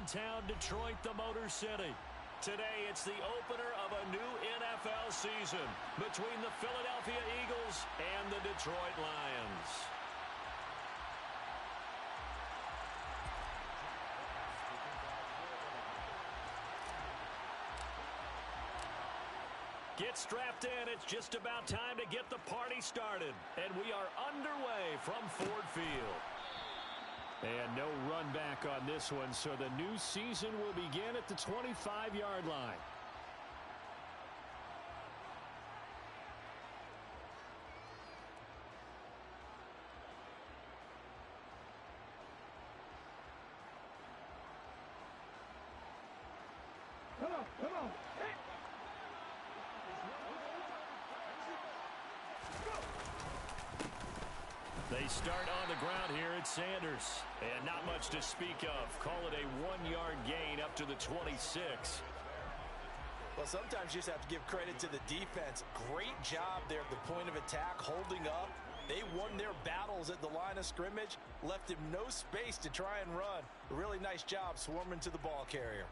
downtown Detroit, the Motor City. Today, it's the opener of a new NFL season between the Philadelphia Eagles and the Detroit Lions. Get strapped in. It's just about time to get the party started. And we are underway from Ford Field. And no run back on this one, so the new season will begin at the 25-yard line. Come on. Hey. They start on the ground here at Sanders. And not much to speak of. Call it a 1-yard gain up to the 26. Well, sometimes you just have to give credit to the defense. Great job there at the point of attack, holding up. They won their battles at the line of scrimmage, left him no space to try and run. A really nice job swarming to the ball carrier.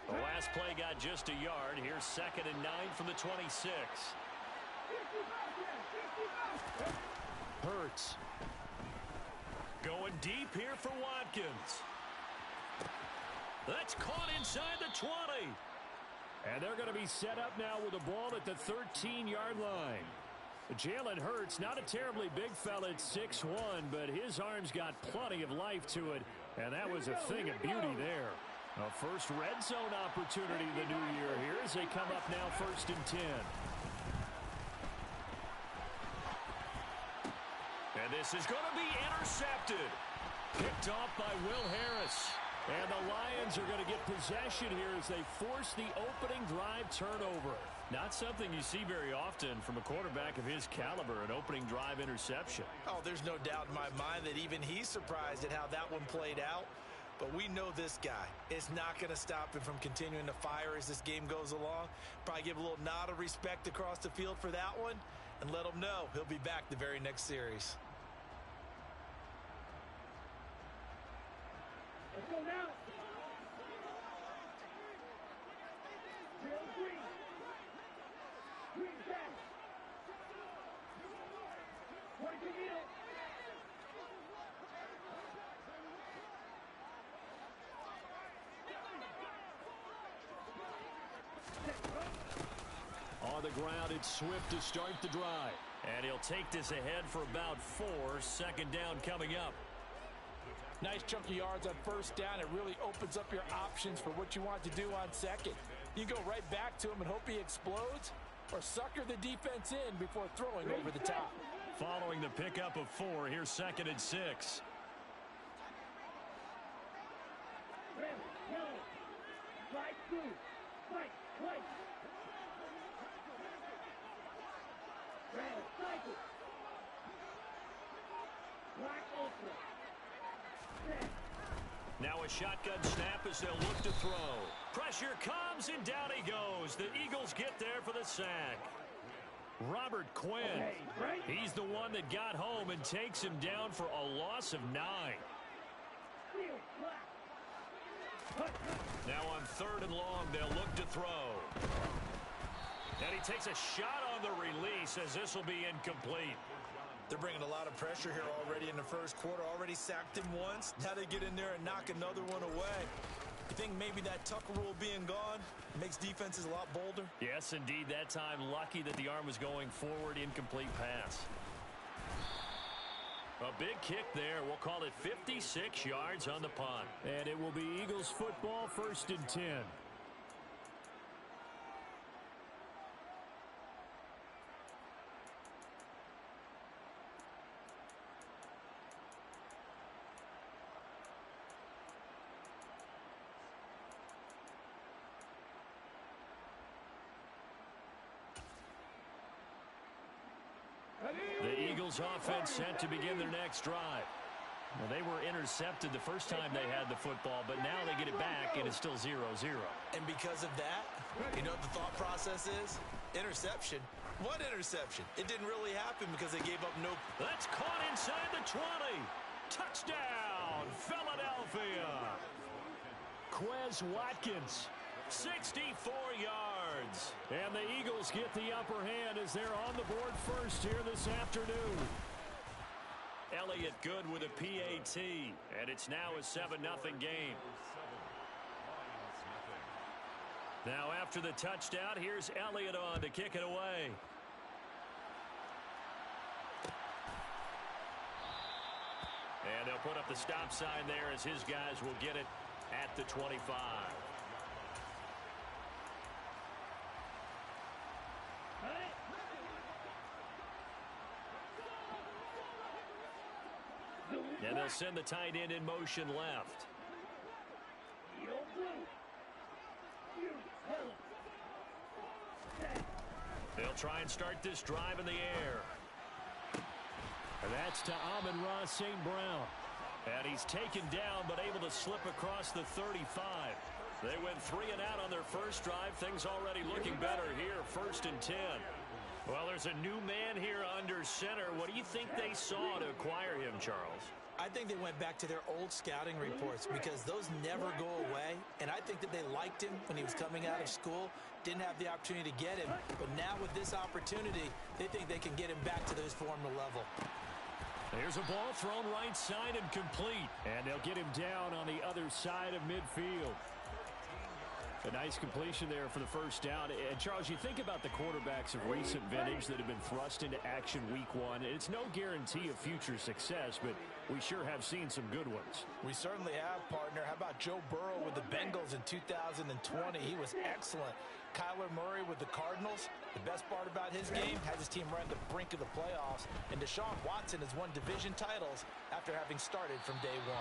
The last play got just a yard. Here's 2nd and 9 from the 26. Hurts. Going deep here for Watkins. That's caught inside the 20. And they're going to be set up now with the ball at the 13-yard line. Jalen Hurts, not a terribly big fella at 6'1", but his arms got plenty of life to it. And that was a thing of beauty there. A first red zone opportunity the new year here as they come up now 1st and 10. And this is going to be intercepted. Picked off by Will Harris. And the Lions are going to get possession here as they force the opening drive turnover. Not something you see very often from a quarterback of his caliber, an opening drive interception. Oh, there's no doubt in my mind that even he's surprised at how that one played out. But we know this guy. It's not going to stop him from continuing to fire as this game goes along. Probably give a little nod of respect across the field for that one and let him know he'll be back the very next series. Let's go now. Green. Green back. Point to middle. On the ground, it's Swift to start the drive. And he'll take this ahead for about 4. 2nd down coming up. Nice chunk of yards on 1st down. It really opens up your options for what you want to do on 2nd. You go right back to him and hope he explodes, or sucker the defense in before throwing over the top. Following the pickup of 4, here's 2nd and 6. Right through. Right. Red, cycle. Black ultra. Now a shotgun snap as they'll look to throw. Pressure comes, and down he goes. The Eagles get there for the sack. Robert Quinn. He's the one that got home and takes him down for a loss of 9. Now on 3rd and long, they'll look to throw. And he takes a shot on the release as this will be incomplete. They're bringing a lot of pressure here already in the 1st quarter. Already sacked him once. Now they get in there and knock another one away. You think maybe that Tucker rule being gone makes defenses a lot bolder? Yes, indeed. That time, lucky that the arm was going forward. Incomplete pass. A big kick there. We'll call it 56 yards on the punt. And it will be Eagles football, 1st and 10. The Eagles offense set to begin their next drive. Well, they were intercepted the first time they had the football, but now they get it back, and it's still 0-0. And because of that, you know what the thought process is? Interception. What interception? It didn't really happen because they gave up no... That's caught inside the 20. Touchdown, Philadelphia. Quez Watkins, 64 yards. And the Eagles get the upper hand as they're on the board first here this afternoon. Elliott good with a PAT, and it's now a 7-0 game. Now after the touchdown, here's Elliott on to kick it away. And they'll put up the stop sign there as his guys will get it at the 25. And they'll send the tight end in motion left. They'll try and start this drive in the air. And that's to Amon-Ra St. Brown. And he's taken down but able to slip across the 35. They went 3 and out on their first drive. Things already looking better here, 1st and 10. Well, there's a new man here under center. What do you think they saw to acquire him, Charles? I think they went back to their old scouting reports because those never go away. And I think that they liked him when he was coming out of school. Didn't have the opportunity to get him. But now with this opportunity, they think they can get him back to his former level. There's a ball thrown right side and complete. And they'll get him down on the other side of midfield. A nice completion there for the first down. And Charles, you think about the quarterbacks of recent vintage that have been thrust into action week 1. It's no guarantee of future success, but we sure have seen some good ones. We certainly have, partner. How about Joe Burrow with the Bengals in 2020? He was excellent. Kyler Murray with the Cardinals. The best part about his game, has his team right on the brink of the playoffs. And Deshaun Watson has won division titles after having started from day 1.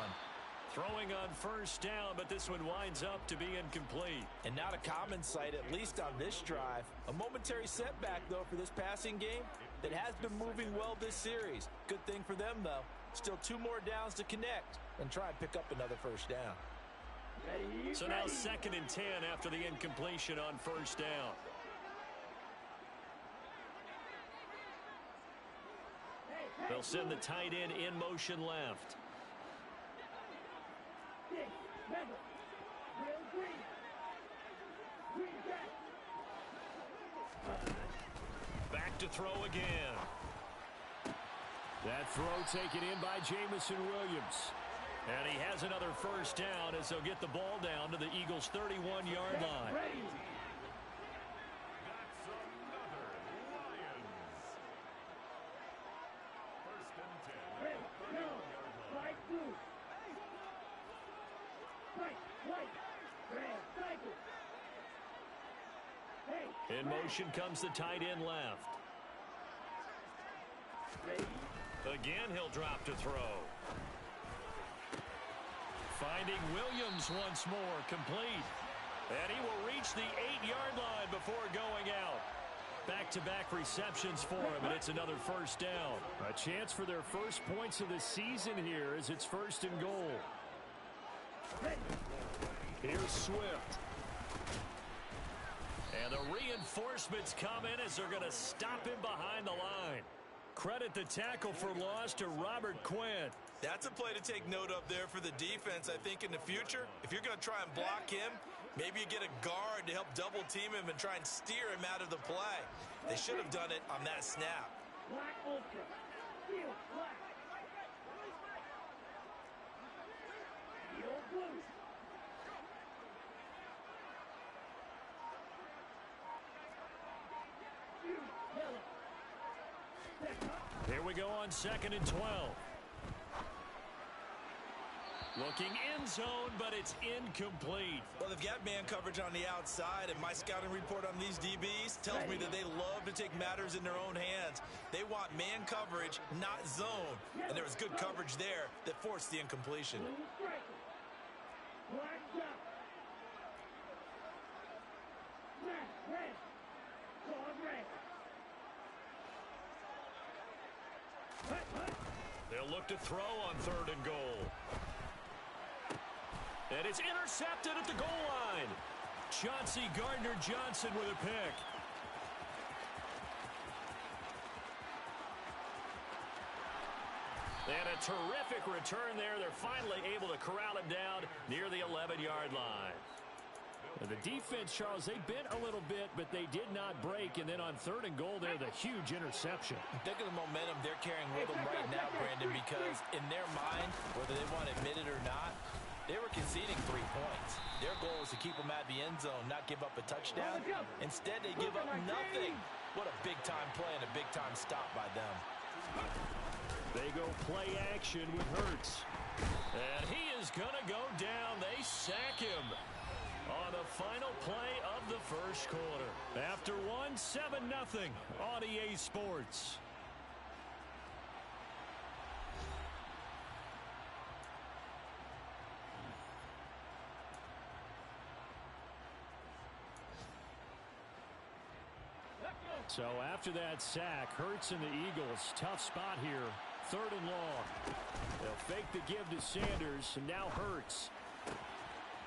Throwing on first down, but this one winds up to be incomplete. And not a common sight, at least on this drive. A momentary setback, though, for this passing game that has been moving well this series. Good thing for them, though. Still 2 more downs to connect and try and pick up another first down. So now 2nd and 10 after the incompletion on first down. They'll send the tight end in motion left. Back to throw again. That throw taken in by Jameson Williams. And he has another first down as they'll get the ball down to the Eagles' 31-yard line. In motion comes the tight end left. Again, he'll drop to throw. Finding Williams once more, complete. And he will reach the 8-yard line before going out. Back-to-back receptions for him, and it's another first down. A chance for their first points of the season here as it's 1st and goal. Here's Swift. And the reinforcements come in as they're going to stop him behind the line. Credit the tackle for loss to Robert Quinn. That's a play to take note of there for the defense. I think in the future, if you're going to try and block him, maybe you get a guard to help double team him and try and steer him out of the play. They should have done it on that snap. Black Ultra. Steel black. Steel blue. Here we go on 2nd and 12. Looking end zone, but it's incomplete. Well, they've got man coverage on the outside, and my scouting report on these DBs tells me that they love to take matters in their own hands. They want man coverage, not zone. And there was good coverage there that forced the incompletion. They'll look to throw on 3rd and goal. And it's intercepted at the goal line. Chauncey Gardner-Johnson with a pick. And a terrific return there. They're finally able to corral him down near the 11-yard line. The defense, Charles, they bent a little bit, but they did not break. And then on 3rd and goal there, the huge interception. Think of the momentum they're carrying with them right now, Brandon, because in their mind, whether they want to admit it or not, they were conceding 3 points. Their goal was to keep them at the end zone, not give up a touchdown. Instead, they give up nothing. What a big-time play and a big-time stop by them. They go play action with Hurts. And he is going to go down. They sack him on the final play of the first quarter. After one, 7-0 on EA Sports. So after that sack, Hurts and the Eagles, tough spot here. 3rd and long. They'll fake the give to Sanders, and now Hurts.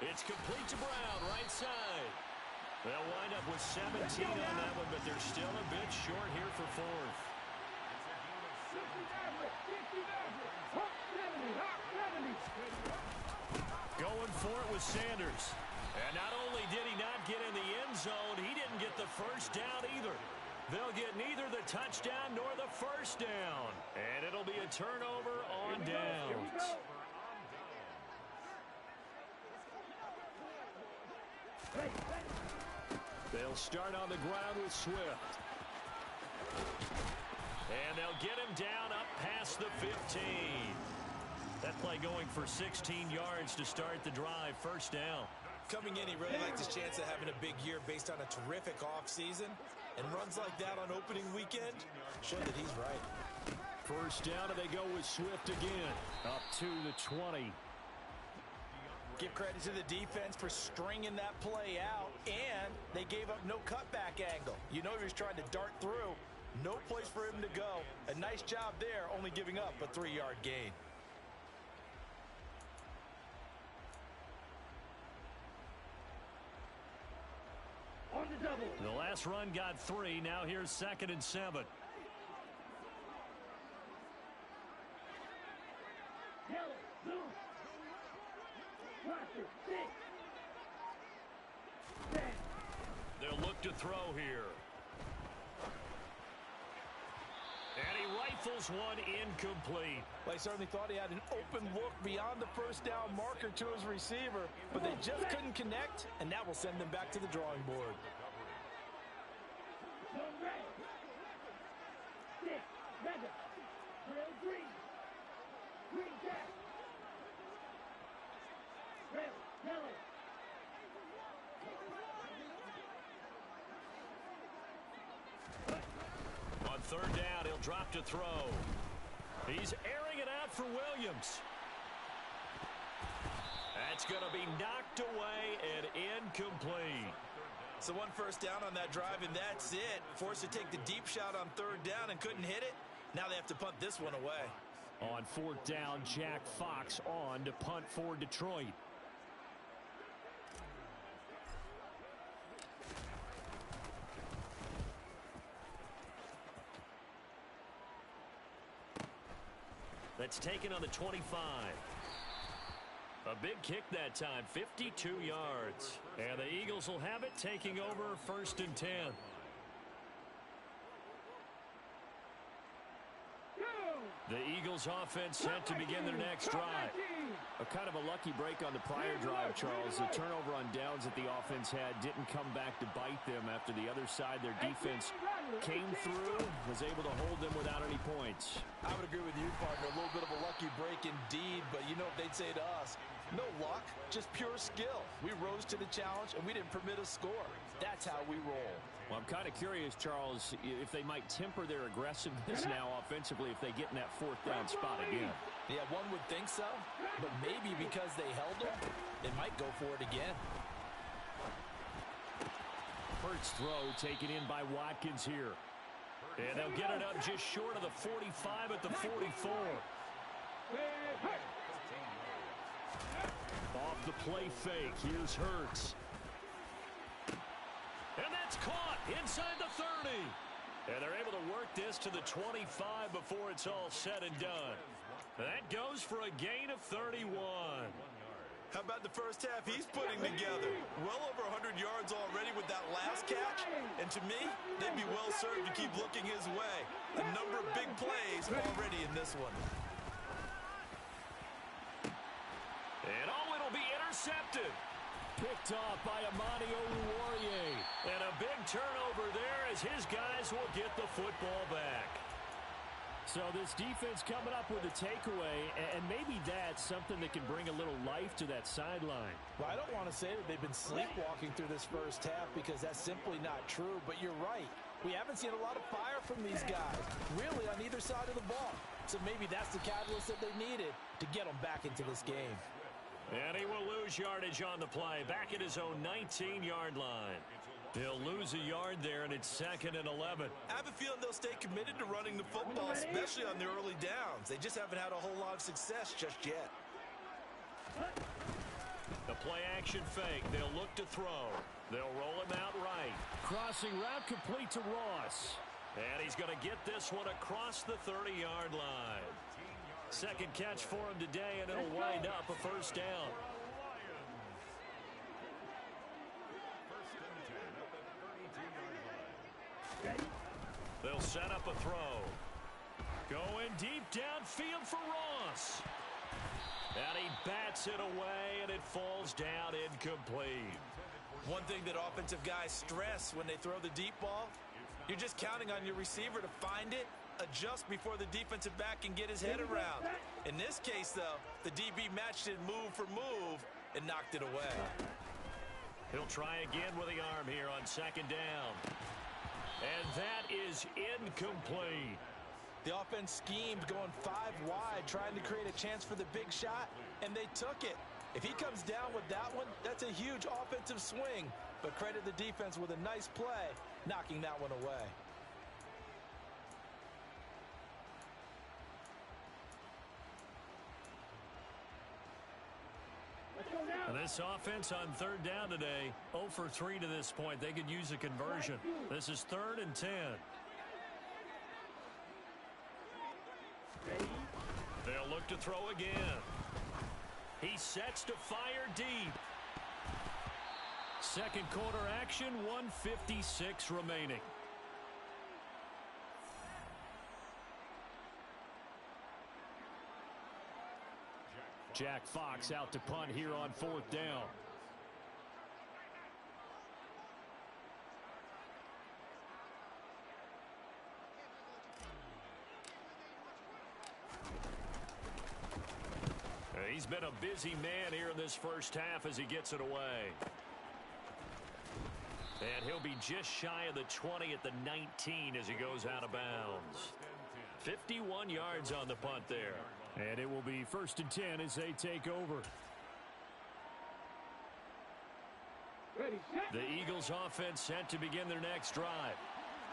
It's complete to Brown, right side. They'll wind up with 17 on that one, but they're still a bit short here for 4th. Going for it with Sanders. And not only did he not get in the end zone, he didn't get the first down either. They'll get neither the touchdown nor the first down. And it'll be a turnover on downs. They'll start on the ground with Swift. And they'll get him down up past the 15. That play going for 16 yards to start the drive. First down. Coming in, he really likes his chance of having a big year based on a terrific offseason. And runs like that on opening weekend show that he's right. First down, and they go with Swift again. Up to the 20. Give credit to the defense for stringing that play out, and they gave up no cutback angle. You know he was trying to dart through. No place for him to go. A nice job there, only giving up a 3-yard gain. On the double. The last run got 3. Now here's 2nd and 7. They'll look to throw here. And he rifles one incomplete. Well, he certainly thought he had an open look beyond the first down marker to his receiver, but they just couldn't connect, and that will send them back to the drawing board. On 3rd down, he'll drop to throw. He's airing it out for Williams. That's going to be knocked away and incomplete. So 1 first down on that drive, and that's it. Forced to take the deep shot on 3rd down and couldn't hit it. Now they have to punt this one away. On 4th down, Jack Fox on to punt for Detroit. That's taken on the 25. A big kick that time, 52 yards. And the Eagles will have it, taking over 1st and 10. The Eagles offense set to begin their next drive. A kind of a lucky break on the prior drive, Charles. The turnover on downs that the offense had didn't come back to bite them after the other side. Their defense came through, was able to hold them without any points. I would agree with you, partner. A little bit of a lucky break indeed, but you know what they'd say to us. No luck, just pure skill. We rose to the challenge, and we didn't permit a score. That's how we roll. Well, I'm kind of curious, Charles, if they might temper their aggressiveness now offensively if they get in that 4th down spot again. Yeah, one would think so, but maybe because they held them, they might go for it again. Hurts throw taken in by Watkins here. And they'll get it up just short of the 45 at the 44. Off the play fake, here's Hurts. And that's caught inside the 30. And they're able to work this to the 25 before it's all said and done. That goes for a gain of 31. How about the first half he's putting together? Well over 100 yards already with that last catch. And to me, they'd be well served to keep looking his way. A number of big plays already in this one. And it'll be intercepted. Picked off by Amani Oruwariye. And a big turnover there as his guys will get the football back. So this defense coming up with a takeaway, and maybe that's something that can bring a little life to that sideline. Well, I don't want to say that they've been sleepwalking through this first half because that's simply not true, but you're right. We haven't seen a lot of fire from these guys, really on either side of the ball. So maybe that's the catalyst that they needed to get them back into this game. And he will lose yardage on the play, back at his own 19-yard line. He'll lose a yard there, and it's 2nd and 11. I have a feeling they'll stay committed to running the football, especially on the early downs. They just haven't had a whole lot of success just yet. The play-action fake. They'll look to throw. They'll roll him out right. Crossing route complete to Ross. And he's going to get this one across the 30-yard line. Second catch for him today, and it'll wind up a first down. They'll set up a throw. Going deep downfield for Ross. And he bats it away, and it falls down incomplete. One thing that offensive guys stress when they throw the deep ball, you're just counting on your receiver to find it, adjust before the defensive back can get his head around. In this case, though, the DB matched it move for move and knocked it away. He'll try again with the arm here on 2nd down. And that is incomplete. The offense schemed going 5 wide, trying to create a chance for the big shot, and they took it. If he comes down with that one, that's a huge offensive swing. But credit the defense with a nice play, knocking that one away. And this offense on 3rd down today, 0 for 3 to this point. They could use a conversion. This is 3rd and 10. They'll look to throw again. He sets to fire deep. Second quarter action, 1:56 remaining. Jack Fox out to punt here on 4th down. He's been a busy man here in this first half as he gets it away. And he'll be just shy of the 20 at the 19 as he goes out of bounds. 51 yards on the punt there. And it will be 1st and 10 as they take over. The Eagles offense set to begin their next drive.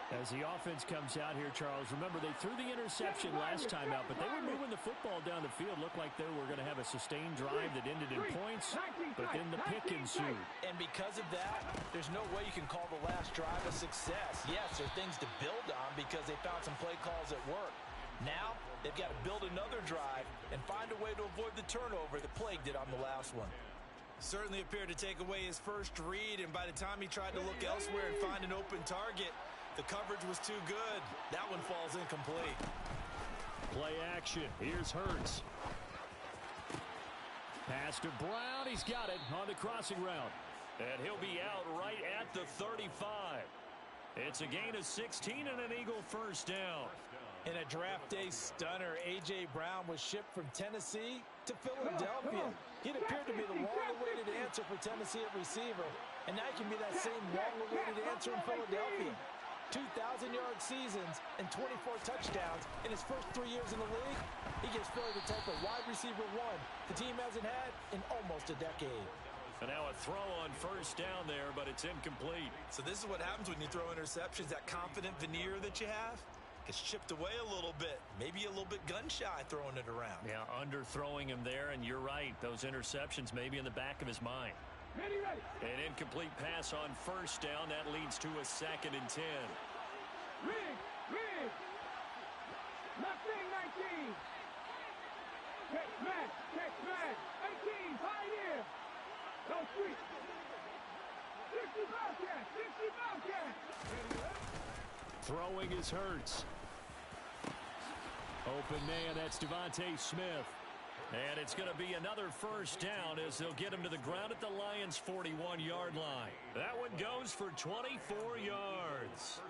As the offense comes out here, Charles, remember they threw the interception last time out, but they were moving the football down the field. Looked like they were going to have a sustained drive that ended in points, but then the pick ensued. And because of that, there's no way you can call the last drive a success. Yes, there are things to build on because they found some play calls at work. Now, they've got to build another drive and find a way to avoid the turnover that plagued it on the last one. Certainly appeared to take away his first read, and by the time he tried to look elsewhere and find an open target, the coverage was too good. That one falls incomplete. Play action. Here's Hurts. Pass to Brown. He's got it on the crossing route. And he'll be out right at the 35. It's a gain of 16 and an Eagle first down. In a draft day stunner, A.J. Brown was shipped from Tennessee to Philadelphia. He'd appeared to be the long-awaited answer for Tennessee at receiver, and now he can be that same long-awaited answer in Philadelphia. 2,000-yard seasons and 24 touchdowns in his first 3 years in the league. He gives Philly the type of wide receiver one the team hasn't had in almost a decade. And now a throw on first down there, but it's incomplete. So this is what happens when you throw interceptions. That confident veneer that you have gets chipped away a little bit. Maybe a little bit gun-shy throwing it around. Yeah, underthrowing him there, and you're right. Those interceptions may be in the back of his mind. An incomplete pass on first down. That leads to a 2nd and 10. Rig. Nothing 19. Drag. 18. Pioneer. No sweep. 60 Bobcat. 60 Bobcat. Throwing is Hurts. Open man, that's Devontae Smith. And it's going to be another first down as they'll get him to the ground at the Lions' 41-yard line. That one goes for 24 yards.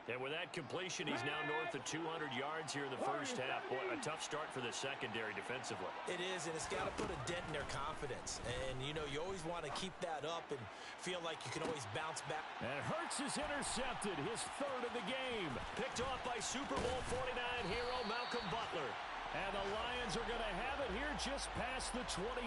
And with that completion, he's now north of 200 yards here in the first half. Boy, a tough start for the secondary defensively. It is, and it's got to put a dent in their confidence. And, you know, you always want to keep that up and feel like you can always bounce back. And Hurts is intercepted, his third of the game. Picked off by Super Bowl 49 hero Malcolm Butler. And the Lions are going to have it here just past the 25.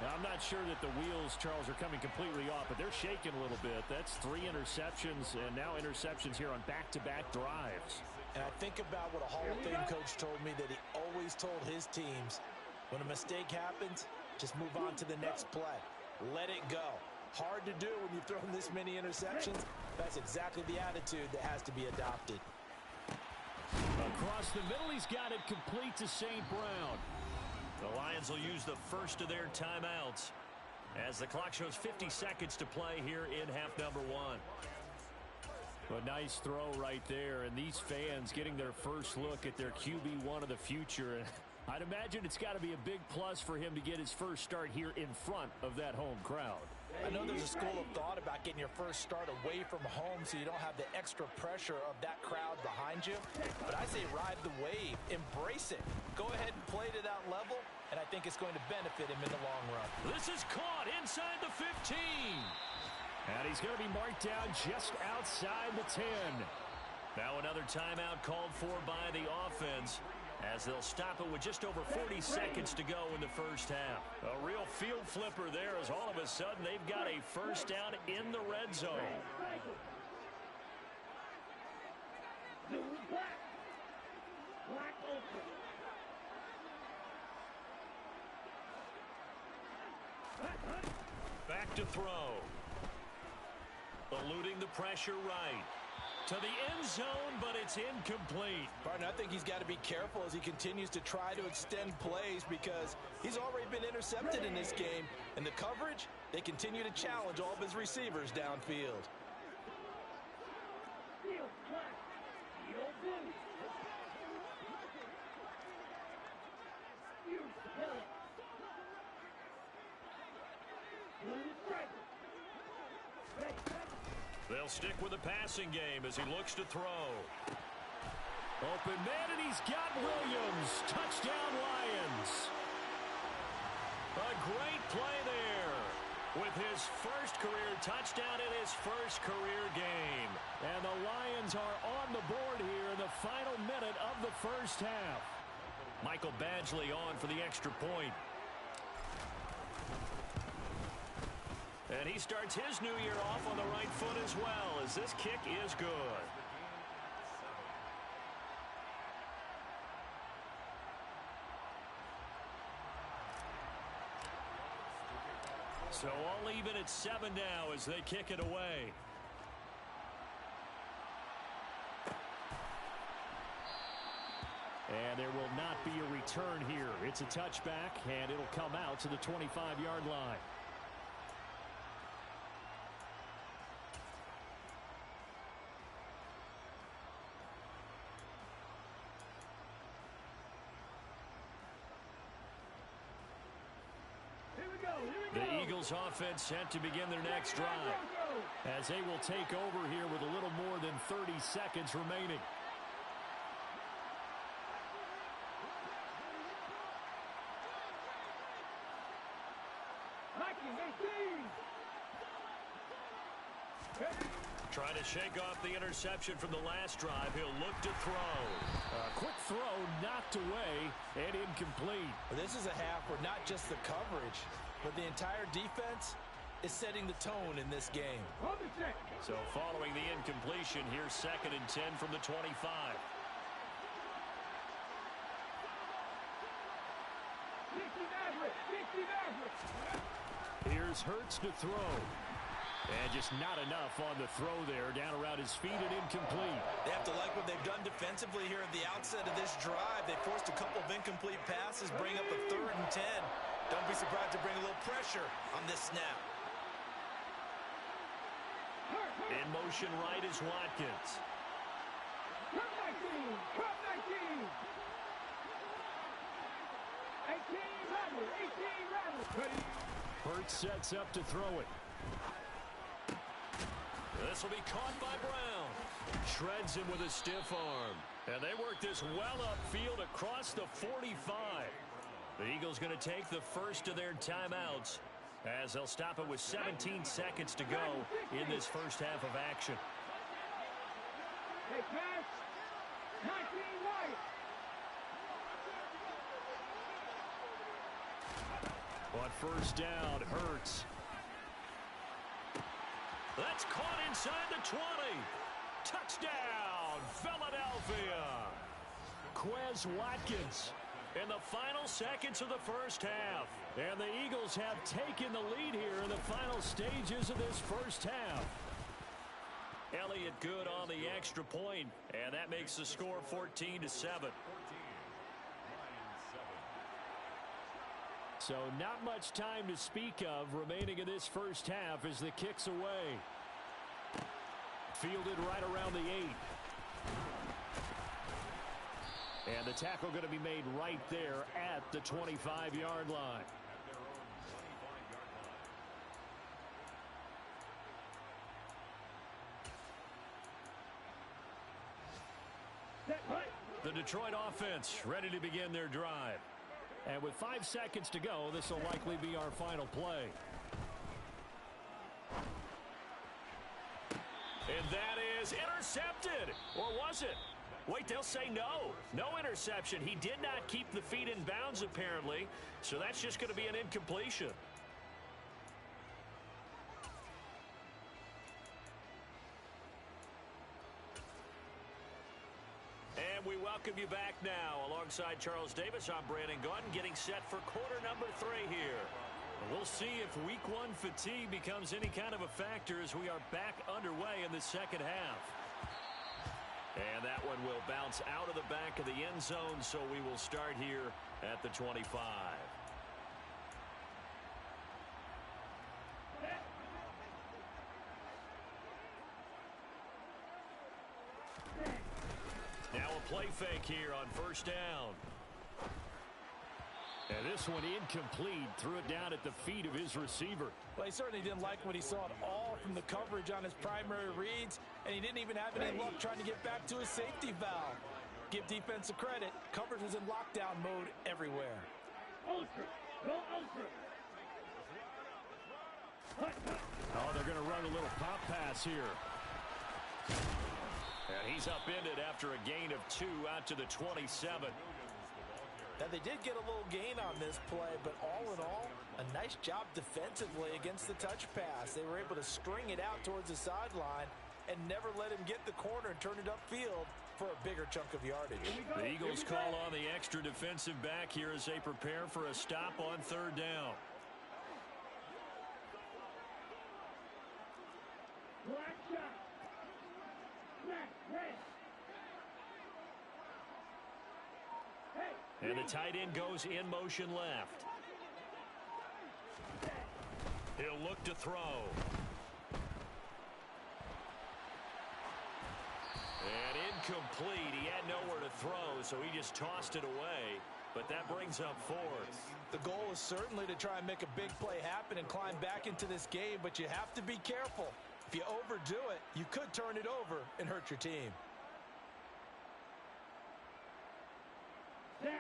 Now, I'm not sure that the wheels, Charles, are coming completely off, but they're shaking a little bit. That's 3 interceptions, and now interceptions here on back-to-back drives. And I think about what a Hall of Fame coach told me, that he always told his teams, when a mistake happens, just move on to the next play. Let it go. Hard to do when you've thrown this many interceptions. That's exactly the attitude that has to be adopted. Across the middle, he's got it complete to St. Brown. The Lions will use the first of their timeouts as the clock shows 50 seconds to play here in half number 1. A nice throw right there, and these fans getting their first look at their QB1 of the future. I'd imagine it's got to be a big plus for him to get his first start here in front of that home crowd. I know there's a school of thought about getting your first start away from home so you don't have the extra pressure of that crowd behind you. But I say ride the wave. Embrace it. Go ahead and play to that level, and I think it's going to benefit him in the long run. This is caught inside the 15. And he's going to be marked down just outside the 10. Now another timeout called for by the offense, as they'll stop it with just over 40 seconds to go in the first half. A real field flipper there, as all of a sudden they've got a first down in the red zone. Black open. Back to throw. Eluding the pressure right. To the end zone, but it's incomplete. Partner, I think he's got to be careful as he continues to try to extend plays, because he's already been intercepted in this game. And the coverage, they continue to challenge all of his receivers downfield. Field black. Field blue. Field yellow. Blue stripe. They'll stick with the passing game as he looks to throw. Open man, and he's got Williams. Touchdown, Lions. A great play there with his first career touchdown in his first career game. And the Lions are on the board here in the final minute of the first half. Michael Badgley on for the extra point. And he starts his new year off on the right foot as well, as this kick is good. So all even at 7 now as they kick it away. And there will not be a return here. It's a touchback, and it'll come out to the 25-yard line. The Eagles offense set to begin their next drive, as they will take over here with a little more than 30 seconds remaining. Trying to shake off the interception from the last drive. He'll look to throw. A quick throw knocked away and incomplete. This is a half where not just the coverage, but the entire defense is setting the tone in this game. So following the incompletion, here's 2nd and 10 from the 25. Here's Hurts to throw. And just not enough on the throw there, down around his feet and incomplete. They have to like what they've done defensively here at the outset of this drive. They forced a couple of incomplete passes. passes bring up a 3rd and 10. Don't be surprised to bring a little pressure on this snap. In motion right is Watkins. Cut 19! Cut 19! 18 rattle! 18 rattle! Hurts sets up to throw it. This will be caught by Brown. Shreds him with a stiff arm. And they work this well upfield across the 45. The Eagles going to take the first of their timeouts as they'll stop it with 17 seconds to go in this first half of action. Hey, pass! 19 right! On first down, Hurts. That's caught inside the 20. Touchdown, Philadelphia. Quez Watkins in the final seconds of the first half. And the Eagles have taken the lead here in the final stages of this first half. Elliott good on the extra point, and that makes the score 14-7. So not much time to speak of remaining in this first half as the kick's away. Fielded right around the 8. And the tackle going to be made right there at the 25-yard line. The Detroit offense ready to begin their drive. And with 5 seconds to go, this will likely be our final play. And that is intercepted. Or was it? Wait, they'll say no. No interception. He did not keep the feet in bounds, apparently. So that's just going to be an incompletion. And we welcome you back now. Alongside Charles Davis, I'm Brandon Gaudin, getting set for quarter number 3 here. We'll see if week 1 fatigue becomes any kind of a factor as we are back underway in the second half. And that one will bounce out of the back of the end zone, so we will start here at the 25. Now a play fake here on first down. And this one incomplete. Threw it down at the feet of his receiver. Well, he certainly didn't like what he saw at all from the coverage on his primary reads, and he didn't even have any luck trying to get back to his safety valve. Give defensive credit. Coverage was in lockdown mode everywhere. Ultra! Go ultra! Oh, they're going to run a little pop pass here. And he's upended after a gain of 2 out to the 27. Now, they did get a little gain on this play, but all in all, a nice job defensively against the touch pass. They were able to string it out towards the sideline and never let him get the corner and turn it upfield for a bigger chunk of yardage. The Eagles call on the extra defensive back here as they prepare for a stop on third down. Black shot! Black, red! And the tight end goes in motion left. He'll look to throw. And incomplete. He had nowhere to throw, so he just tossed it away. But that brings up 4th. The goal is certainly to try and make a big play happen and climb back into this game, but you have to be careful. If you overdo it, you could turn it over and hurt your team. Down!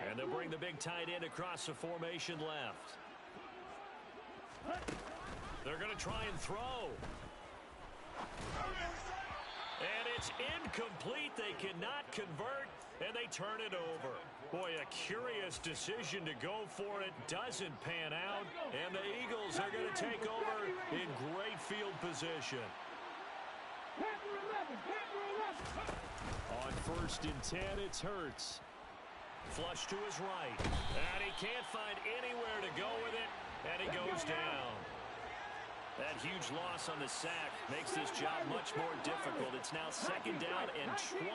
And they'll bring the big tight end across the formation left. They're going to try and throw. And it's incomplete. They cannot convert, and they turn it over. Boy, a curious decision to go for it. Doesn't pan out, and the Eagles are going to take over in great field position. On first and 10, it's Hurts. Flush to his right. And he can't find anywhere to go with it, and he goes down. That huge loss on the sack makes this job much more difficult. It's now 2nd down and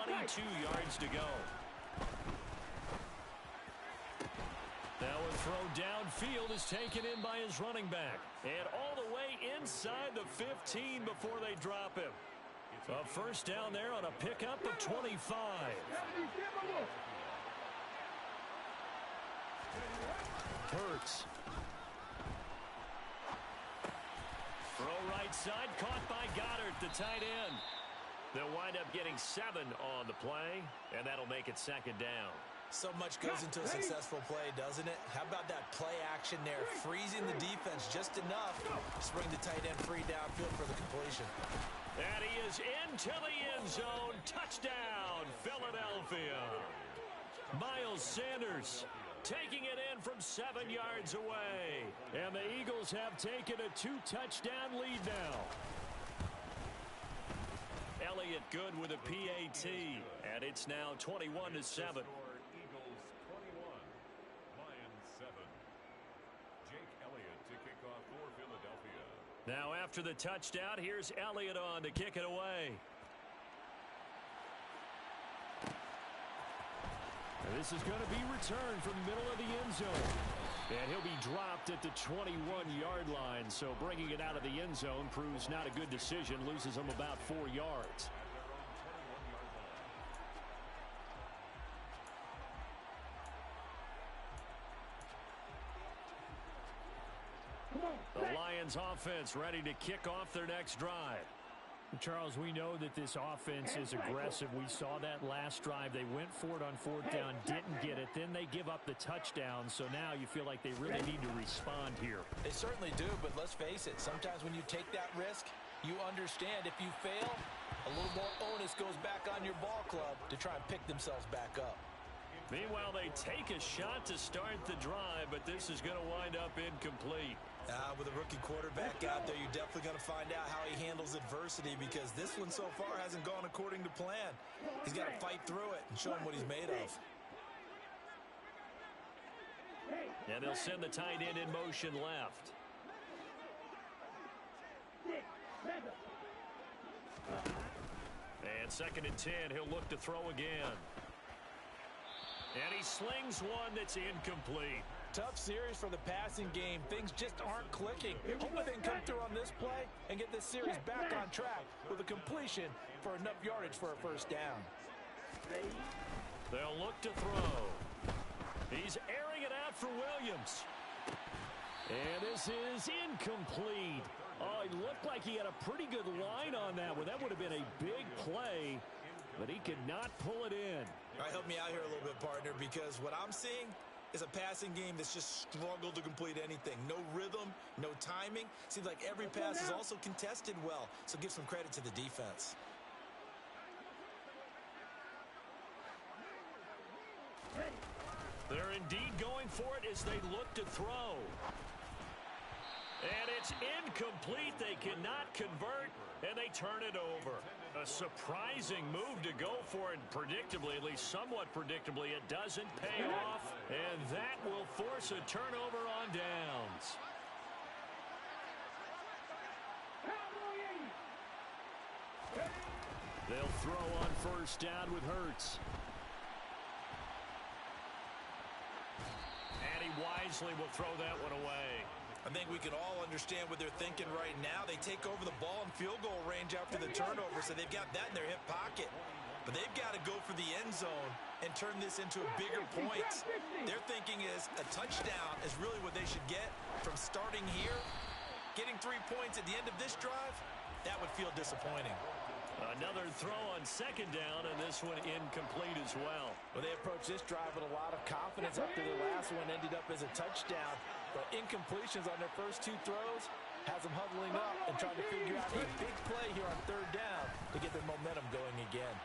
22 yards to go. Now a throw downfield is taken in by his running back. And all the way inside the 15 before they drop him. A 1st down there on a pickup of 25. Hurts. Throw right side, caught by Goddard, the tight end. They'll wind up getting 7 on the play, and that'll make it 2nd down. So much goes into a successful play, doesn't it? How about that play action there, freezing the defense just enough to bring the tight end free downfield for the completion. And he is into the end zone. Touchdown, Philadelphia. Miles Sanders taking it in from 7 yards away. And the Eagles have taken a 2-touchdown lead now. Elliott good with a PAT. And it's now 21-7. Now after the touchdown, here's Elliott on to kick it away. And this is going to be returned from the middle of the end zone. And he'll be dropped at the 21-yard line. So bringing it out of the end zone proves not a good decision. Loses him about 4 yards. The Lions offense ready to kick off their next drive. Charles, we know that this offense is aggressive. We saw that last drive. They went for it on 4th down, didn't get it. Then they give up the touchdown. So now you feel like they really need to respond here. They certainly do, but let's face it. Sometimes when you take that risk, you understand if you fail, a little more onus goes back on your ball club to try and pick themselves back up. Meanwhile, they take a shot to start the drive, but this is going to wind up incomplete. With a rookie quarterback out there, you're definitely going to find out how he handles adversity because this one so far hasn't gone according to plan. He's got to fight through it and show him what he's made of. And they'll send the tight end in motion left. And 2nd and 10, he'll look to throw again. And he slings one that's incomplete. Tough series for the passing game. Things just aren't clicking. Hopefully they can come through on this play and get this series back on track with a completion for enough yardage for a 1st down. They'll look to throw. He's airing it out for Williams. And this is incomplete. Oh, it looked like he had a pretty good line on that one. That would have been a big play, but he could not pull it in. All right, help me out here a little bit, partner, because what I'm seeing is a passing game that's just struggled to complete anything. No rhythm, no timing. Seems like every pass is also contested well, so give some credit to the defense. They're indeed going for it as they look to throw. And it's incomplete. They cannot convert, and they turn it over. A surprising move to go for it, predictably, at least somewhat predictably. It doesn't pay off, and that will force a turnover on downs. They'll throw on 1st down with Hurts. And he wisely will throw that one away. I think we can all understand what they're thinking right now. They take over the ball in field goal range after the turnover, so they've got that in their hip pocket. But they've got to go for the end zone and turn this into a bigger point. Their thinking is a touchdown is really what they should get from starting here. Getting 3 points at the end of this drive, that would feel disappointing. Another throw on 2nd down, and this one incomplete as well. Well, they approached this drive with a lot of confidence after their last one ended up as a touchdown. But incompletions on their first 2 throws has them huddling up and trying to figure out a big play here on 3rd down to get their momentum going again.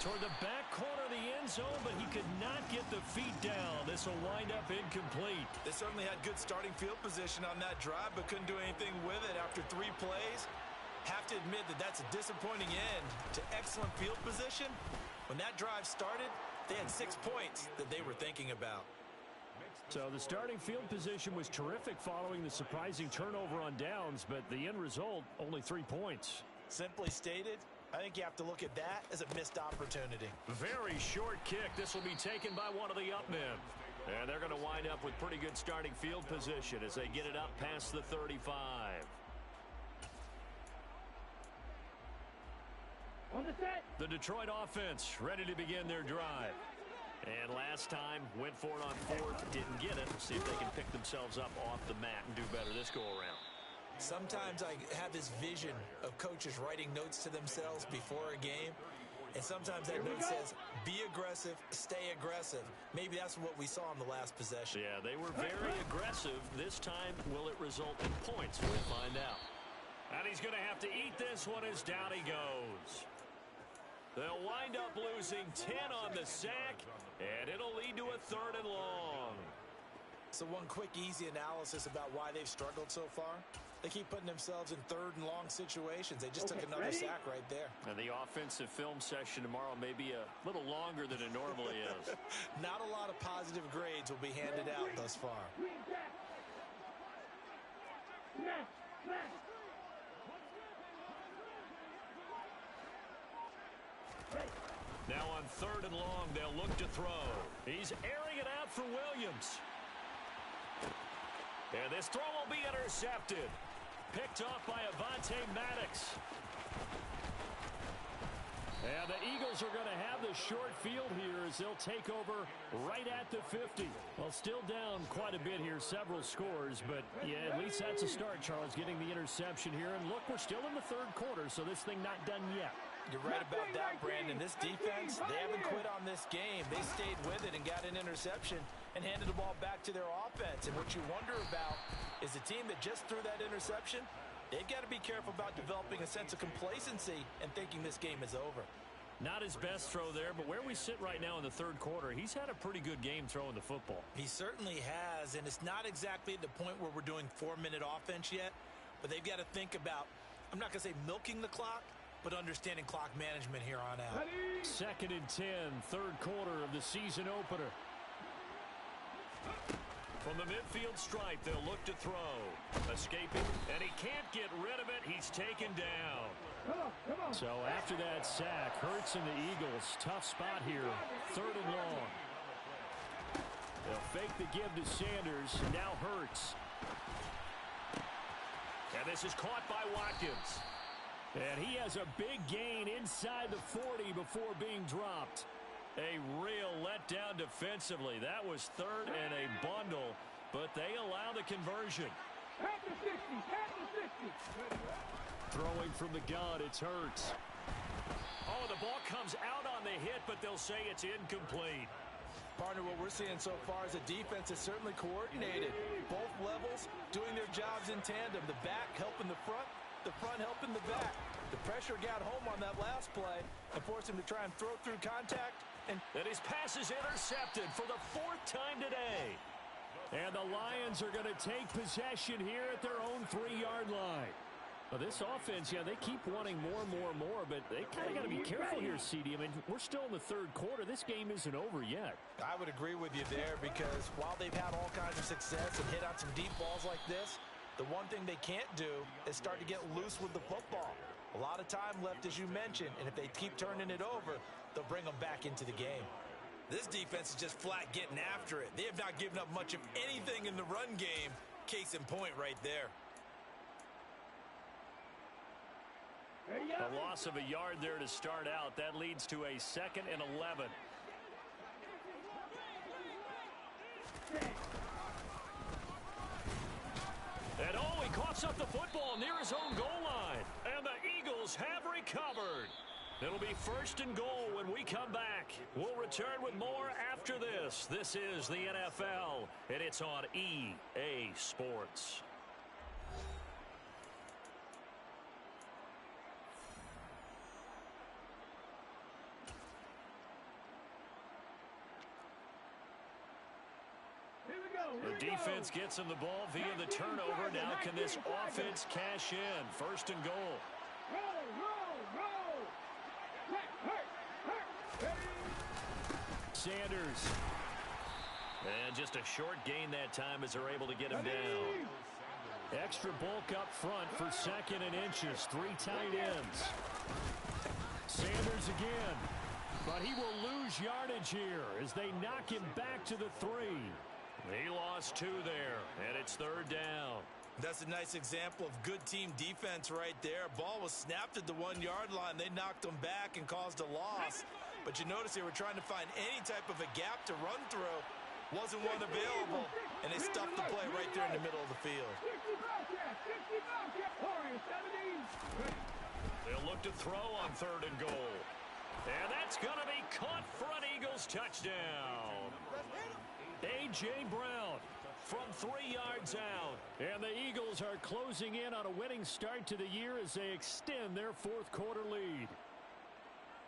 Toward the back corner of the end zone, but he could not get the feet down. This will wind up incomplete. They certainly had good starting field position on that drive, but couldn't do anything with it after 3 plays. Have to admit that that's a disappointing end to excellent field position. When that drive started, they had 6 points that they were thinking about. So the starting field position was terrific following the surprising turnover on downs, but the end result, only 3 points. Simply stated, I think you have to look at that as a missed opportunity. Very short kick. This will be taken by one of the up men. And they're going to wind up with pretty good starting field position as they get it up past the 35. On the set. The Detroit offense ready to begin their drive. And last time, went for it on fourth, didn't get it. See if they can pick themselves up off the mat and do better this go-around. Sometimes I have this vision of coaches writing notes to themselves before a game. And sometimes that note says, be aggressive, stay aggressive. Maybe that's what we saw in the last possession. Yeah, they were very aggressive. This time, will it result in points? We'll find out. And he's going to have to eat this one as down he goes. They'll wind up losing 10 on the sack, and it'll lead to a 3rd and long. So one quick, easy analysis about why they've struggled so far. They keep putting themselves in 3rd and long situations. They just took another sack right there. And the offensive film session tomorrow may be a little longer than it normally is. Not a lot of positive grades will be handed out thus far. Now on 3rd and long, they'll look to throw. He's airing it out for Williams. And this throw will be intercepted. Picked off by Avonte Maddox. And the Eagles are going to have the short field here as they'll take over right at the 50. Well, still down quite a bit here, several scores, but yeah, at least that's a start, Charles, getting the interception here. And look, we're still in the 3rd quarter, so this thing not done yet. You're right about that, Brandon. This defense, they haven't quit on this game. They stayed with it and got an interception and handed the ball back to their offense. And what you wonder about is the team that just threw that interception, they've got to be careful about developing a sense of complacency and thinking this game is over. Not his best throw there, but where we sit right now in the 3rd quarter, he's had a pretty good game throwing the football. He certainly has, and it's not exactly at the point where we're doing 4-minute offense yet, but they've got to think about, I'm not going to say milking the clock, but understanding clock management here on out. 2nd and 10, 3rd quarter of the season opener. From the midfield stripe, they'll look to throw. Escaping, and he can't get rid of it. He's taken down. Come on. So after that sack, Hurts and the Eagles, tough spot here, 3rd and long. They'll fake the give to Sanders. Now Hurts. And this is caught by Watkins. And he has a big gain inside the 40 before being dropped. A real letdown defensively. That was 3rd and a bundle, but they allow the conversion. At the 60, at the 60. Throwing from the gun, it's Hurts. Oh, the ball comes out on the hit, but they'll say it's incomplete. Partner, what we're seeing so far is a defense that's certainly coordinated. Both levels doing their jobs in tandem. The back helping the front helping the back. The pressure got home on that last play and forced him to try and throw through contact. And his pass is intercepted for the 4th time today. And the Lions are going to take possession here at their own 3-yard line. Well, this offense, yeah, they keep wanting more, but they kind of got to be careful here, CD. I mean, we're still in the 3rd quarter. This game isn't over yet. I would agree with you there because while they've had all kinds of success and hit on some deep balls like this, the one thing they can't do is start to get loose with the football. A lot of time left, as you mentioned, and if they keep turning it over, they'll bring them back into the game. This defense is just flat getting after it. They have not given up much of anything in the run game. Case in point right there. A loss of a yard there to start out. That leads to a 2nd and 11. And he coughs up the football near his own goal line. And the Eagles have recovered. It'll be 1st and goal when we come back. We'll return with more after this. This is the NFL, and it's on EA Sports. The defense gets him the ball via the turnover. Now can this offense cash in? 1st and goal. Roll. Hurt. Sanders. And just a short gain that time as they're able to get him down. Extra bulk up front for second and inches. 3 tight ends. Sanders again. But he will lose yardage here as they knock him back to the 3. He lost 2 there, and it's third down. That's a nice example of good team defense right there. Ball was snapped at the 1-yard line. They knocked him back and caused a loss. But you notice they were trying to find any type of a gap to run through. Wasn't one available, and they stuffed the play right there in the middle of the field. They'll look to throw on 3rd and goal. And that's going to be caught for an Eagles touchdown. A.J. Brown from 3 yards out. And the Eagles are closing in on a winning start to the year as they extend their 4th quarter lead.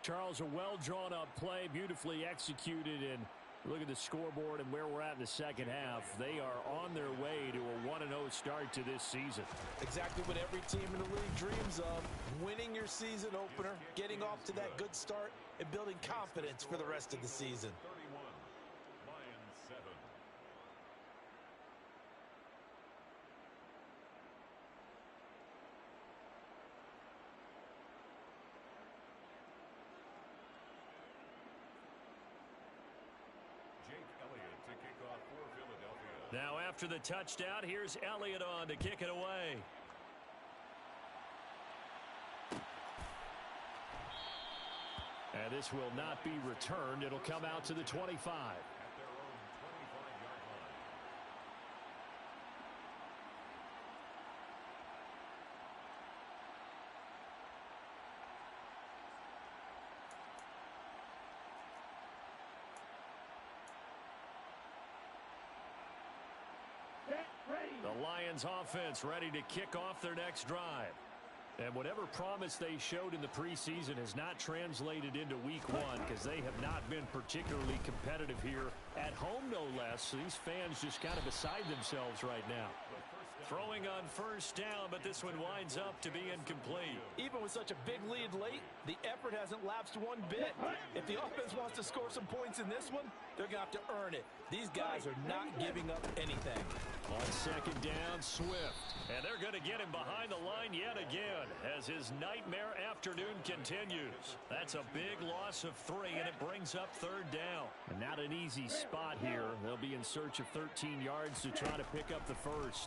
Charles, a well-drawn-up play, beautifully executed, and look at the scoreboard and where we're at in the second half. They are on their way to a 1-0 start to this season. Exactly what every team in the league dreams of. Winning your season opener, getting off to that good start, and building confidence for the rest of the season. Now after the touchdown, here's Elliott on to kick it away. And this will not be returned. It'll come out to the 25. The Lions offense ready to kick off their next drive. And whatever promise they showed in the preseason has not translated into week 1 because they have not been particularly competitive here at home, no less. So these fans just kind of beside themselves right now. Throwing on 1st down, but this one winds up to be incomplete. Even with such a big lead late, the effort hasn't lapsed one bit. If the offense wants to score some points in this one, they're going to have to earn it. These guys are not giving up anything. On 2nd down, Swift. And they're going to get him behind the line yet again as his nightmare afternoon continues. That's a big loss of 3, and it brings up 3rd down. And not an easy spot here. They'll be in search of 13 yards to try to pick up the 1st.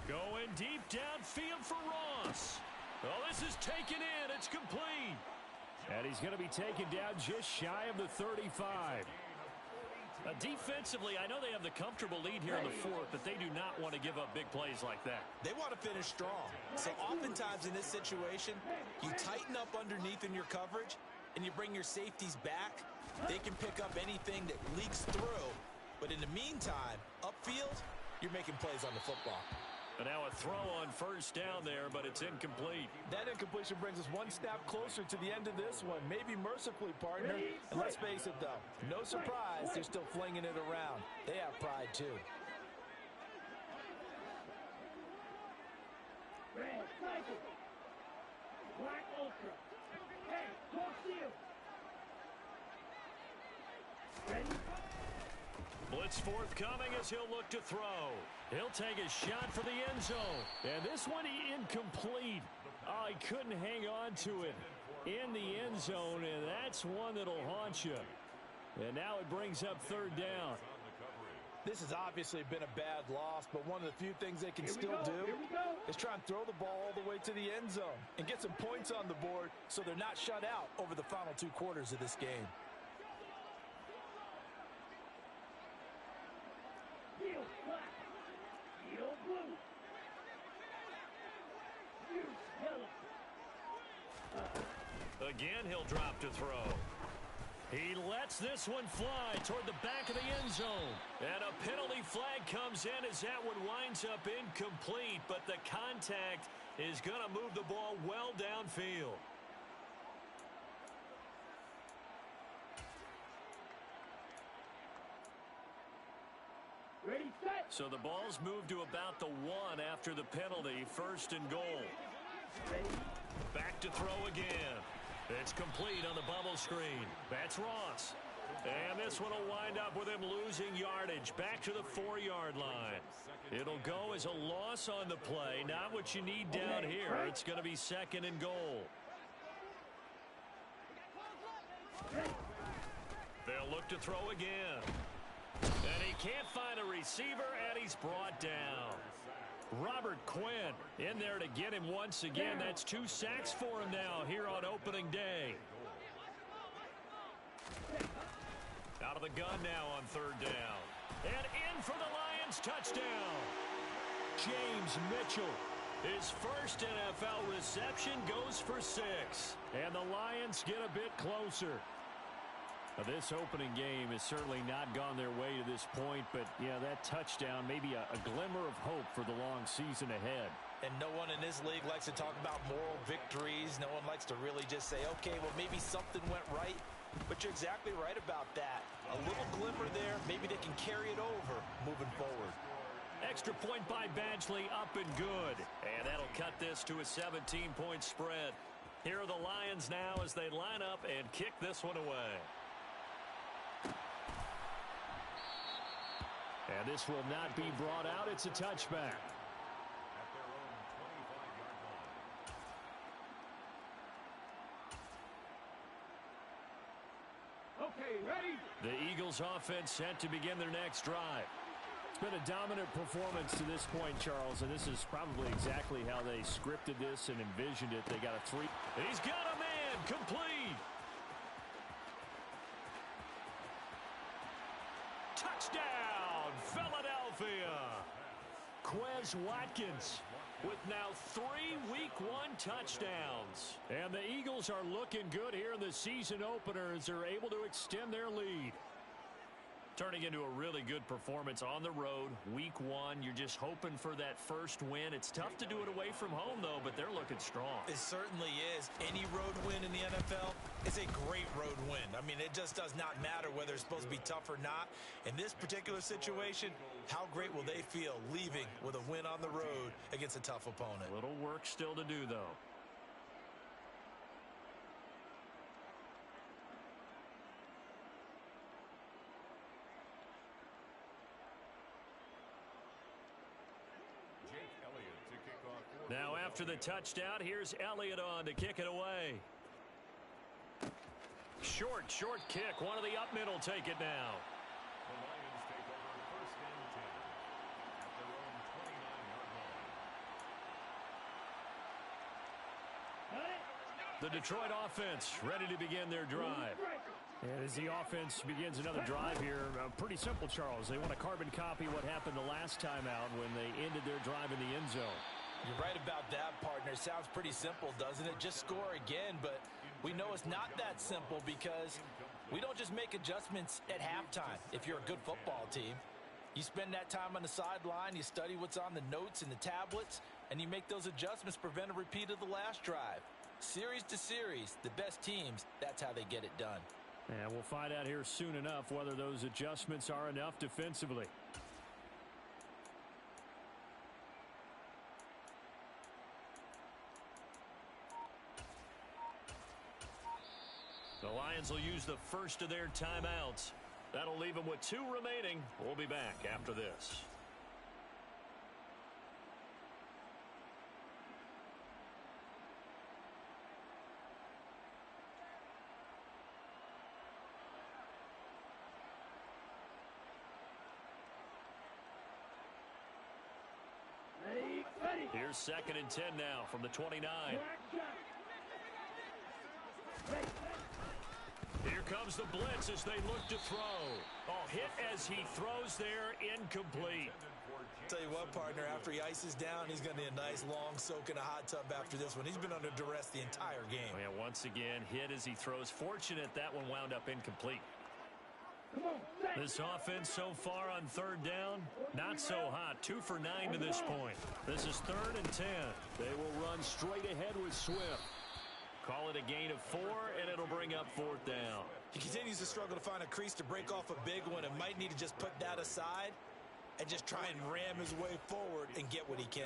Going deep downfield for Ross. Oh, this is taken in. It's complete. And he's going to be taken down just shy of the 35. Defensively, I know they have the comfortable lead here in the 4th, but they do not want to give up big plays like that. They want to finish strong. So oftentimes in this situation, you tighten up underneath in your coverage, and you bring your safeties back. They can pick up anything that leaks through. But in the meantime, upfield, you're making plays on the football. But now a throw on 1st down there, but it's incomplete. That incompletion brings us one snap closer to the end of this one. Maybe mercifully, partner. And let's face it, though, no surprise, they're still flinging it around. They have pride, too. Red, Michael. Black Ultra. Hey, talk to you. Ready? Blitz forthcoming as he'll look to throw. He'll take a shot for the end zone. And this one incomplete. Oh, he couldn't hang on to it in the end zone, and that's one that'll haunt you. And now it brings up 3rd down. This has obviously been a bad loss, but one of the few things they can still do is try and throw the ball all the way to the end zone and get some points on the board so they're not shut out over the final 2 quarters of this game. Heel black. Heel blue. You yellow. Again, he'll drop to throw. He lets this one fly toward the back of the end zone. And a penalty flag comes in as that one winds up incomplete, but the contact is going to move the ball well downfield. Ready, set. So the ball's moved to about the 1 after the penalty. 1st and goal. Ready. Back to throw again. It's complete on the bubble screen. That's Ross. And this one will wind up with him losing yardage back to the 4-yard line. It'll go as a loss on the play. Not what you need down here. It's going to be 2nd and goal. They'll look to throw again. And he can't find a receiver, and he's brought down. Robert Quinn in there to get him once again. That's 2 sacks for him now here on opening day. Out of the gun now on 3rd down. And in for the Lions touchdown. James Mitchell. His first NFL reception goes for 6. And the Lions get a bit closer. Now, this opening game has certainly not gone their way to this point, but, yeah, that touchdown, maybe a glimmer of hope for the long season ahead. And no one in this league likes to talk about moral victories. No one likes to really just say, okay, well, maybe something went right. But you're exactly right about that. A little glimmer there. Maybe they can carry it over moving forward. Extra point by Badgley, up and good. And that'll cut this to a 17-point spread. Here are the Lions now as they line up and kick this one away. And this will not be brought out. It's a touchback. Okay, ready? The Eagles offense set to begin their next drive. It's been a dominant performance to this point, Charles, and this is probably exactly how they scripted this and envisioned it. They got a 3. He's got a man complete. Touchdown, Philadelphia. Quez Watkins with now 3 Week 1 touchdowns. And the Eagles are looking good here in the season opener as they're able to extend their lead. Turning into a really good performance on the road. Week 1, you're just hoping for that first win. It's tough to do it away from home, though, but they're looking strong. It certainly is. Any road win in the NFL is a great road win. I mean, it just does not matter whether it's supposed to be tough or not. In this particular situation, how great will they feel leaving with a win on the road against a tough opponent? A little work still to do, though. Now after the touchdown, here's Elliott on to kick it away. Short kick. One of the up middle take it now. The Lions take over 1st and 10 at their own 29-yard line. The Detroit offense ready to begin their drive. And as the offense begins another drive here, pretty simple, Charles. They want to carbon copy what happened the last time out when they ended their drive in the end zone. You're right about that, partner. Sounds pretty simple, doesn't it? Just score again, but we know it's not that simple because we don't just make adjustments at halftime if you're a good football team. You spend that time on the sideline, you study what's on the notes and the tablets, and you make those adjustments to prevent a repeat of the last drive. Series to series, the best teams, that's how they get it done. And we'll find out here soon enough whether those adjustments are enough defensively. The Lions will use the first of their timeouts. That'll leave them with 2 remaining. We'll be back after this. Ready? Here's 2nd and 10 now from the 29. Here comes the blitz as they look to throw. Oh, hit as he throws there, incomplete. Tell you what, partner, after he ices down, he's going to need a nice long soak in a hot tub after this one. He's been under duress the entire game. Oh, yeah, once again, hit as he throws. Fortunate that one wound up incomplete. This offense so far on 3rd down, not so hot. 2 for 9 to this point. This is 3rd and 10. They will run straight ahead with Swift. Call it a gain of 4, and it'll bring up 4th down. He continues to struggle to find a crease to break off a big one and might need to just put that aside and just try and ram his way forward and get what he can.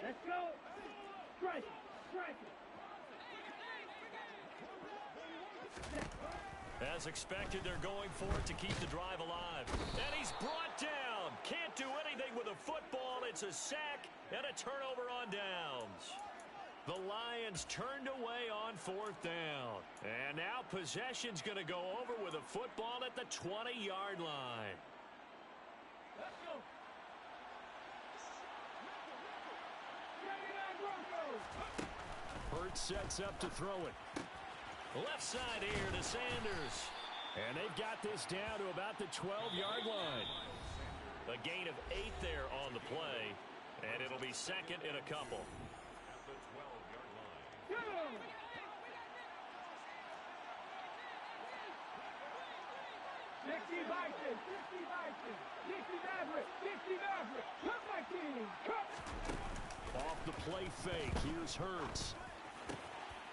Let's go. Strike it. Strike it. As expected, they're going for it to keep the drive alive. And he's brought down. Can't do anything with a football. It's a sack and a turnover on downs. The Lions turned away on 4th down. And now possession's going to go over with a football at the 20-yard line. Let's go. Hurts sets up to throw it. Left side here to Sanders. And they've got this down to about the 12-yard line. A gain of 8 there on the play. And it'll be second in a couple. At the 12-yard line. Go. Dixie Bison. Dixie Bison. Dixie Maverick. Dixie Maverick. Come, my team. Come. Off the play fake, here's Hurts.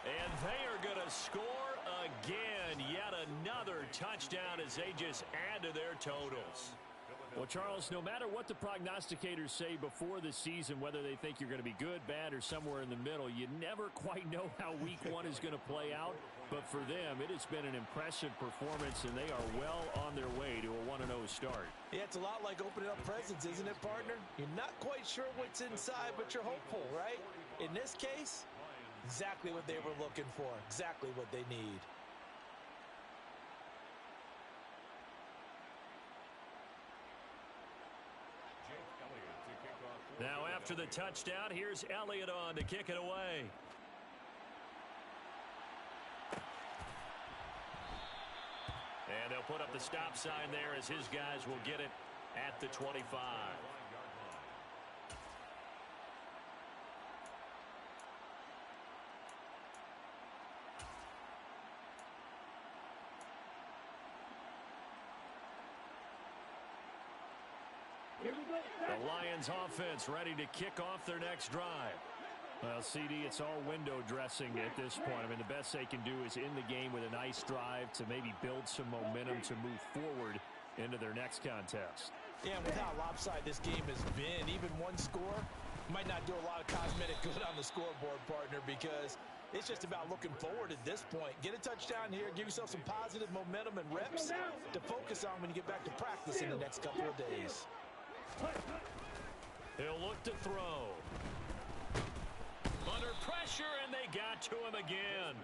And they are going to score again. Yet another touchdown as they just add to their totals. Well, Charles, no matter what the prognosticators say before the season, whether they think you're going to be good, bad, or somewhere in the middle, you never quite know how week 1 is going to play out. But for them, it has been an impressive performance, and they are well on their way to a 1-0 start. Yeah, it's a lot like opening up presents, isn't it, partner? You're not quite sure what's inside, but you're hopeful, right? In this case, exactly what they were looking for, exactly what they need. Now after the touchdown, here's Elliott on to kick it away. And they'll put up the stop sign there as his guys will get it at the 25. Here we go. The Lions offense ready to kick off their next drive. Well, CD, it's all window dressing at this point. I mean, the best they can do is in the game with a nice drive to maybe build some momentum to move forward into their next contest. Yeah, and with how lopsided this game has been, even one score might not do a lot of cosmetic good on the scoreboard, partner, because it's just about looking forward at this point. Get a touchdown here, give yourself some positive momentum and reps to focus on when you get back to practice in the next couple of days. He'll look to throw. Under pressure, and they got to him again.